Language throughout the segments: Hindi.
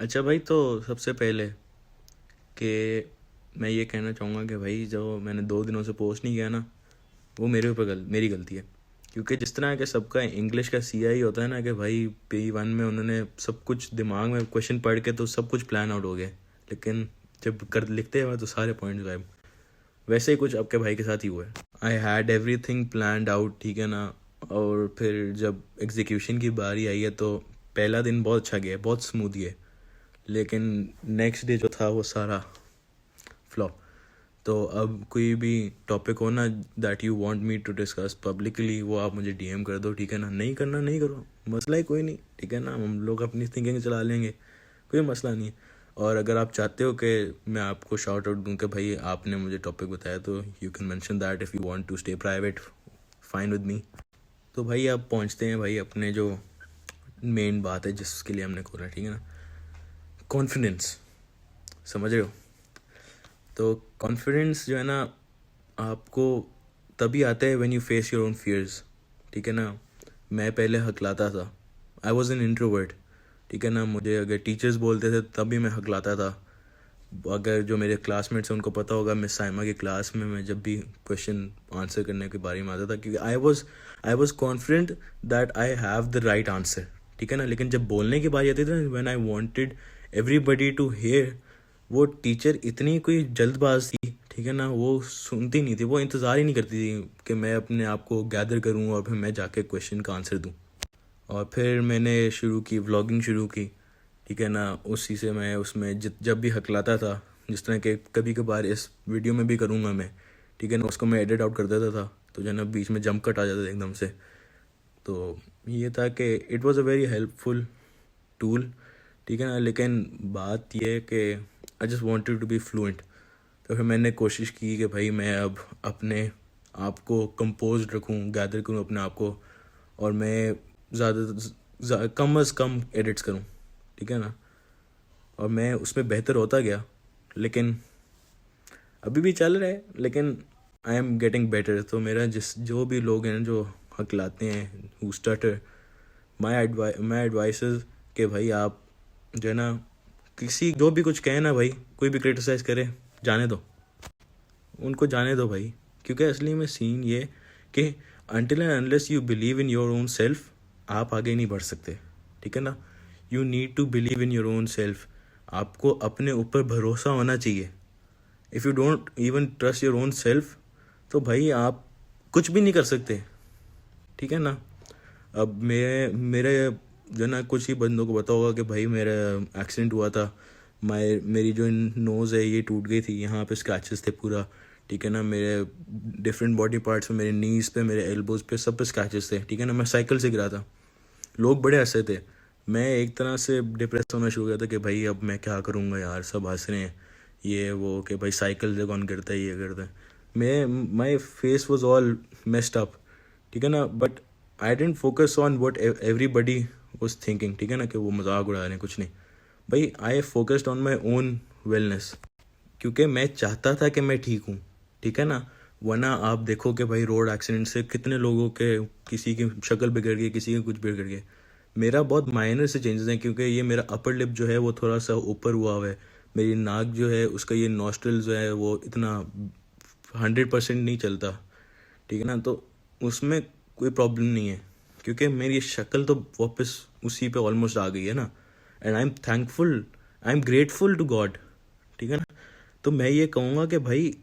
अच्छा भाई, तो सबसे पहले कि मैं ये कहना चाहूँगा कि भाई जो मैंने 2 दिनों से पोस्ट नहीं किया ना, वो मेरे ऊपर मेरी गलती है। क्योंकि जिस तरह के सबका इंग्लिश का CI होता है ना कि भाई P1 में उन्होंने सब कुछ दिमाग में क्वेश्चन पढ़ के तो सब कुछ प्लान आउट हो गया, लेकिन जब कर लिखते हैं तो सारे पॉइंट्स गायब। वैसे ही कुछ आपके भाई के साथ ही हुआ है। I had everything planned out, ठीक है ना। और फिर जब एग्जीक्यूशन की बारी आई है तो पहला दिन बहुत अच्छा गया, बहुत स्मूथ गया, लेकिन नेक्स्ट डे जो था वो सारा फ्लॉप। तो अब कोई भी टॉपिक हो ना that you want me to discuss publicly, वो आप मुझे DM कर दो, ठीक है ना। नहीं करना नहीं करो, मसला ही कोई नहीं, ठीक है ना। हम लोग अपनी थिंकिंग चला लेंगे, कोई मसला नहीं है। और अगर आप चाहते हो कि मैं आपको शाउट आउट दूँ कि भाई आपने मुझे टॉपिक बताया, तो you can mention that if you want to stay private, fine with me. तो भाई अब पहुँचते हैं भाई अपने जो मेन बात है जिसके लिए हमने खोला, ठीक है ना। कॉन्फिडेंस, समझ रहे हो। तो कॉन्फिडेंस जो है ना, आपको तभी आता है when you face your own fears, ठीक है ना। मैं पहले हकलाता था, आई वॉज एन इंट्रोवर्ट, ठीक है ना। मुझे अगर टीचर्स बोलते थे तभी मैं हकलाता था। अगर जो मेरे क्लासमेट्स हैं उनको पता होगा, मिस साइमा की क्लास में मैं जब भी क्वेश्चन आंसर करने के बारे में आता था, क्योंकि I was confident that I have the right answer, ठीक है ना। लेकिन जब बोलने की बात आती थी, when I wanted everybody to hear, वो टीचर इतनी कोई जल्दबाज थी, ठीक है ना। वो सुनती नहीं थी, वो इंतज़ार ही नहीं करती थी कि मैं अपने आप को गैदर करूँ और फिर मैं जाके क्वेश्चन का आंसर दूँ। और फिर मैंने शुरू की, व्लॉगिंग शुरू की, ठीक है ना। उसी से मैं उसमें जब भी हकलाता था, जिस तरह के कभी कभार इस वीडियो में भी करूँगा मैं, ठीक है ना, उसको मैं एडिट आउट कर देता था, तो जो है ना बीच में जंप कट आ जाता था एकदम से। तो ये था कि it was a very helpful tool, ठीक है ना। लेकिन बात यह है कि I just wanted to be fluent. तो फिर मैंने कोशिश की कि भाई मैं अब अपने आप को कंपोज रखूं, गैदर करूं अपने आप को, और मैं कम अज़ कम एडिट्स करूं, ठीक है ना। और मैं उसमें बेहतर होता गया, लेकिन अभी भी चल रहा है, लेकिन आई एम गेटिंग बेटर। तो मेरा जो भी लोग हैं जो हकलाते हैं, हु स्टटर, माई एडवाइस कि भाई आप जो है ना, किसी जो भी कुछ कहे ना भाई, कोई भी क्रिटिसाइज करे, जाने दो, उनको जाने दो भाई। क्योंकि असली में सीन ये कि until and unless you believe in your own self, आप आगे नहीं बढ़ सकते, ठीक है ना। You need to believe in your own self. आपको अपने ऊपर भरोसा होना चाहिए। If you don't even trust your own self, तो भाई आप कुछ भी नहीं कर सकते, ठीक है ना। अब मेरे जो है ना, कुछ ही बंदों को पता होगा कि भाई मेरा एक्सीडेंट हुआ था। मेरी जो नोज़ है ये टूट गई थी, यहाँ पे स्क्रैचेस थे पूरा, ठीक है ना। मेरे डिफरेंट बॉडी पार्ट्स पे, मेरे नीज़ पे, मेरे एल्बोज़ पे, सब पे स्क्रैचेस थे, ठीक है ना। मैं साइकिल से गिरा था, लोग बड़े हंसे थे। मैं एक तरह से डिप्रेस होना शुरू हो गया था कि भाई अब मैं क्या करूँगा यार, सब हंस रहे हैं, ये वो, कि भाई साइकिल से कौन गिरता है, ये करता है। मैं my face was all messed up, ठीक है ना। But I didn't focus on what everybody was thinking, ठीक है ना, कि वो मजाक उड़ा रहे हैं, कुछ नहीं। भाई I focused on my own wellness, क्योंकि मैं चाहता था कि मैं ठीक हूँ, ठीक है ना। वरना आप देखो कि भाई रोड एक्सीडेंट से कितने लोगों के, किसी की शक्ल बिगड़ गई, किसी के कुछ बिगड़ गए। मेरा बहुत माइनर से चेंजेस हैं, क्योंकि ये मेरा अपर लिप जो है वो थोड़ा सा ऊपर हुआ है। मेरी नाक जो है उसका ये नॉस्ट्रल जो है वो इतना 100% नहीं चलता, ठीक है ना। तो उसमें कोई प्रॉब्लम नहीं है, क्योंकि मेरी शक्ल तो वापस उसी पे ऑलमोस्ट आ गई है ना। And I am thankful, I am grateful to God, ठीक है ना। तो मैं ये कहूँगा कि भाई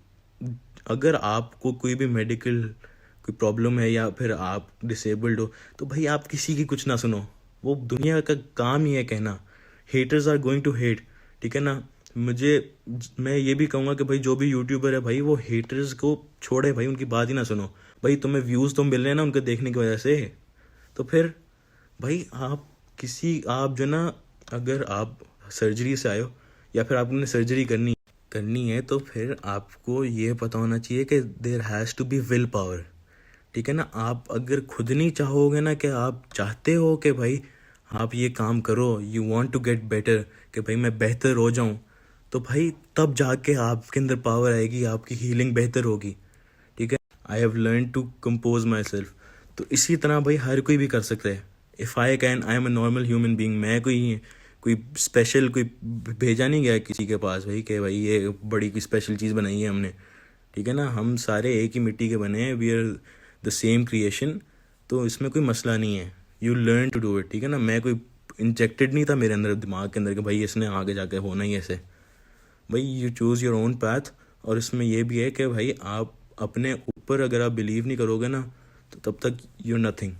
अगर आपको कोई भी मेडिकल कोई प्रॉब्लम है या फिर आप डिसेबल्ड हो, तो भाई आप किसी की कुछ ना सुनो। वो दुनिया का काम ही है कहना, haters are going to hate, ठीक है ना। मुझे मैं ये भी कहूँगा कि भाई जो भी यूट्यूबर है भाई, वो हेटर्स को छोड़े भाई, उनकी बात ही ना सुनो। भाई तुम्हें व्यूज़ तो मिल रहे हैं ना उनके देखने की वजह से, तो फिर भाई आप जो ना, अगर आप सर्जरी से आए हो या फिर आपने सर्जरी करनी है, तो फिर आपको ये पता होना चाहिए कि there has to be will power, ठीक है ना। आप अगर खुद नहीं चाहोगे ना, कि आप चाहते हो कि भाई आप ये काम करो, you want to get better, कि भाई मैं बेहतर हो जाऊं, तो भाई तब जाके आपके अंदर पावर आएगी, आपकी हीलिंग बेहतर होगी, ठीक है। I have learn to compose myself. तो इसी तरह भाई हर कोई भी कर सकता है। If I can, I am a normal human being. मैं कोई कोई स्पेशल कोई भेजा नहीं गया किसी के पास भाई कि भाई ये बड़ी कोई स्पेशल चीज़ बनाई है हमने, ठीक है ना। हम सारे एक ही मिट्टी के बने हैं, we are the same creation, तो इसमें कोई मसला नहीं है। You learn to do it, ठीक है ना। मैं कोई इंजेक्टेड नहीं था मेरे अंदर दिमाग के अंदर कि भाई इसने आगे जाके होना ही ऐसे। भाई you choose your own path. और इसमें यह भी है कि भाई आप अपने ऊपर अगर आप बिलीव नहीं करोगे ना, तो तब तक यू नथिंग।